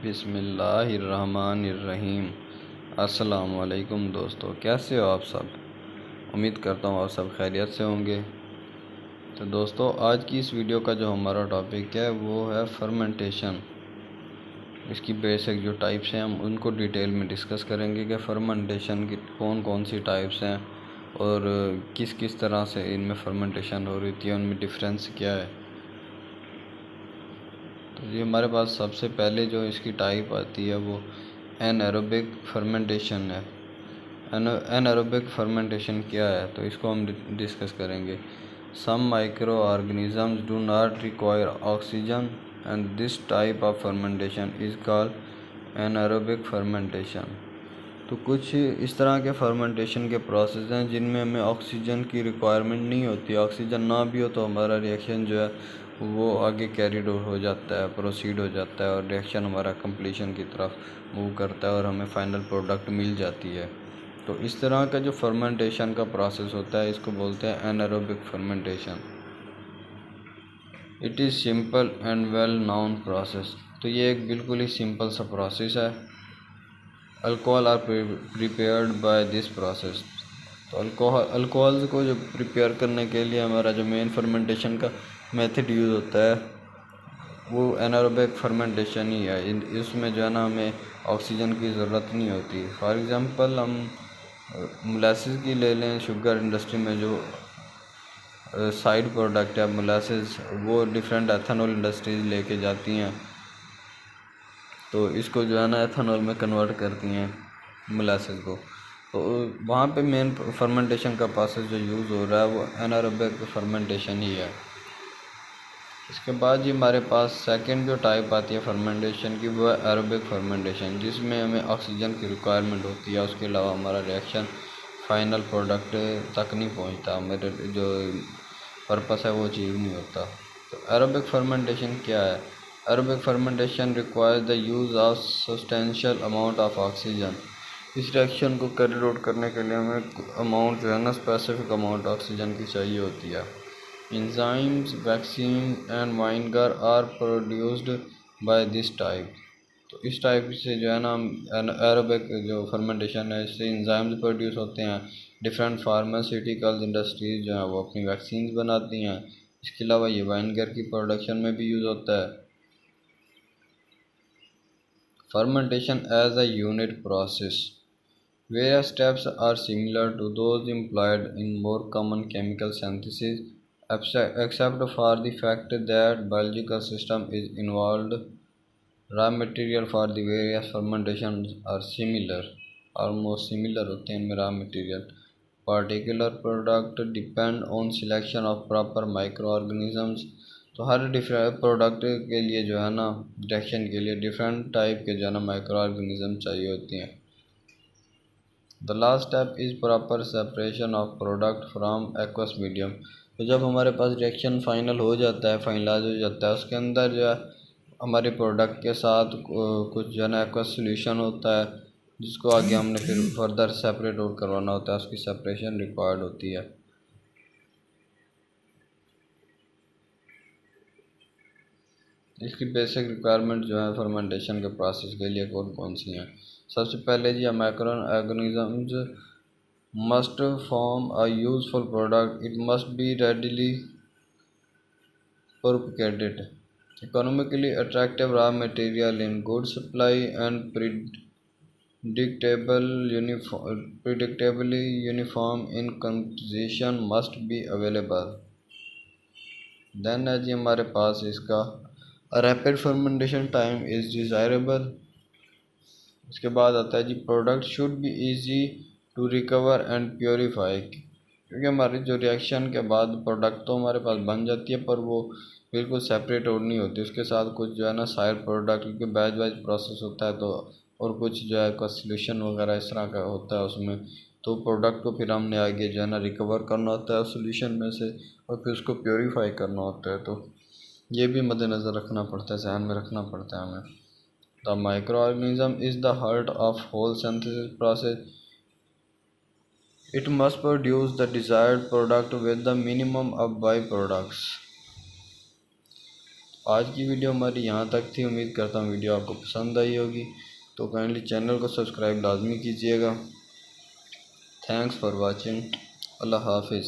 बिस्मिल्लाहिर्रहमानिर्रहीम। अस्सलाम वालेकुम दोस्तों, कैसे हो आप सब। उम्मीद करता हूँ आप सब खैरियत से होंगे। तो दोस्तों, आज की इस वीडियो का जो हमारा टॉपिक है वो है फर्मेंटेशन। इसकी बेसिक जो टाइप्स हैं हम उनको डिटेल में डिस्कस करेंगे कि फर्मेंटेशन की कौन कौन सी टाइप्स हैं और किस किस तरह से इनमें फर्मेंटेशन हो रही थी, उनमें डिफरेंस क्या है। तो ये हमारे पास सबसे पहले जो इसकी टाइप आती है वो एनारोबिक फर्मेंटेशन है। एनारोबिक फर्मेंटेशन क्या है तो इसको हम डिस्कस करेंगे। Some micro organisms do not require oxygen and this type of fermentation is called anaerobic fermentation. तो कुछ इस तरह के फर्मेंटेशन के प्रोसेस हैं जिनमें हमें ऑक्सीजन की रिक्वायरमेंट नहीं होती। ऑक्सीजन ना भी हो तो हमारा रिएक्शन जो है वो आगे कैरिड हो जाता है, प्रोसीड हो जाता है और रिएक्शन हमारा कंप्लीशन की तरफ मूव करता है और हमें फाइनल प्रोडक्ट मिल जाती है। तो इस तरह का जो फर्मेंटेशन का प्रोसेस होता है इसको बोलते हैं anaerobic fermentation. It is simple and well known process. तो ये एक बिल्कुल ही सिंपल सा प्रोसेस है। Alcohol are prepared by this process. तो अल्कोहल्स को जो प्रिपेयर करने के लिए हमारा जो मेन फर्मेंटेशन का मेथड यूज़ होता है वो एनारोबिक फर्मेंटेशन ही है। इसमें जो है ना हमें ऑक्सीजन की ज़रूरत नहीं होती। फॉर एग्ज़ाम्पल हम मोलासेस की ले लें। शुगर इंडस्ट्री में जो साइड प्रोडक्ट है मोलासेस, वो डिफरेंट एथेनॉल इंडस्ट्रीज़ लेके जाती हैं, तो इसको जो है ना एथेनॉल में कन्वर्ट करती हैं मोलासेस को। तो वहाँ पे मेन फर्मेंटेशन का प्रोसेस जो यूज़ हो रहा है वो एनारोबिक फर्मेंटेशन ही है। इसके बाद ये हमारे पास सेकंड जो टाइप आती है फर्मेंटेशन की वो है एरोबिक फर्मेंटेशन, जिसमें हमें ऑक्सीजन की रिक्वायरमेंट होती है। उसके अलावा हमारा रिएक्शन फाइनल प्रोडक्ट तक नहीं पहुंचता, हमारे जो पर्पस है वो अचीव नहीं होता। तो एरोबिक फर्मेंटेशन क्या है। Aerobic fermentation requires the use of substantial amount of oxygen. इस रिएक्शन को कैरी आउट करने के लिए हमें अमाउंट जो है ना स्पेसिफिक अमाउंट ऑक्सीजन की चाहिए होती है। Enzymes, vaccine and vinegar are produced by this type। तो इस टाइप से जो है ना एरोबिक जो फर्मेंटेशन है इससे इंजाइम्स प्रोड्यूस होते हैं। डिफरेंट फार्मास्यूटिकल इंडस्ट्रीज जो हैं वो अपनी वैक्सीन्स बनाती हैं। इसके अलावा ये वाइनगर की प्रोडक्शन में भी यूज़ होता है। Fermentation as a unit process. Various steps are similar to those employed in more common chemical synthesis, except for the fact that biological system is involved. Raw material for the various fermentations are similar, almost similar होते हैं इनमें raw material. Particular product depend on selection of proper microorganisms। तो हर different product के लिए जो है ना reaction के लिए डिफरेंट टाइप के जो है ना माइक्रो ऑर्गेनिज्म चाहिए होती हैं। The last step is proper separation of product from aqueous medium. तो जब हमारे पास रिएक्शन फाइनल हो जाता है, फाइनलाइज हो जाता है, उसके अंदर जो है हमारे प्रोडक्ट के साथ कुछ जो है ना एक्वस सोल्यूशन होता है जिसको आगे हमने फिर फर्दर सेपरेट आउट करवाना होता है। उसकी सेपरेशन रिक्वायर्ड होती है। इसकी बेसिक रिक्वायरमेंट जो है फर्मेंटेशन के प्रोसेस के लिए कौन कौन सी हैं। सबसे पहले जी microorganisms must form a useful product. It must be readily propagated, economically attractive raw material in good supply, and predictably uniform in composition must be available. Then है जी हमारे पास इसका rapid fermentation time is desirable. उसके बाद आता है जी product should be easy to recover and purify. क्योंकि हमारी जो रिएक्शन के बाद प्रोडक्ट तो हमारे पास बन जाती है पर वो बिल्कुल सेपरेट आउट नहीं होती। उसके साथ कुछ जो है ना साइड प्रोडक्ट, क्योंकि बैच वाइज प्रोसेस होता है तो और कुछ जो है सोल्यूशन वगैरह इस तरह का होता है उसमें। तो प्रोडक्ट को फिर हमने आगे जो है ना रिकवर करना होता है सोल्यूशन में से और फिर उसको प्योरीफाई करना होता है। तो ये भी मद्देनज़र रखना पड़ता है, ध्यान में रखना पड़ता है हमें। The microorganism is the heart of whole synthesis process. It must produce the desired product with the minimum of byproducts। आज की वीडियो हमारी यहाँ तक थी। उम्मीद करता हूँ वीडियो आपको पसंद आई होगी, तो काइंडली चैनल को सब्सक्राइब लाजमी कीजिएगा। Thanks for watching. अल्लाह हाफिज़।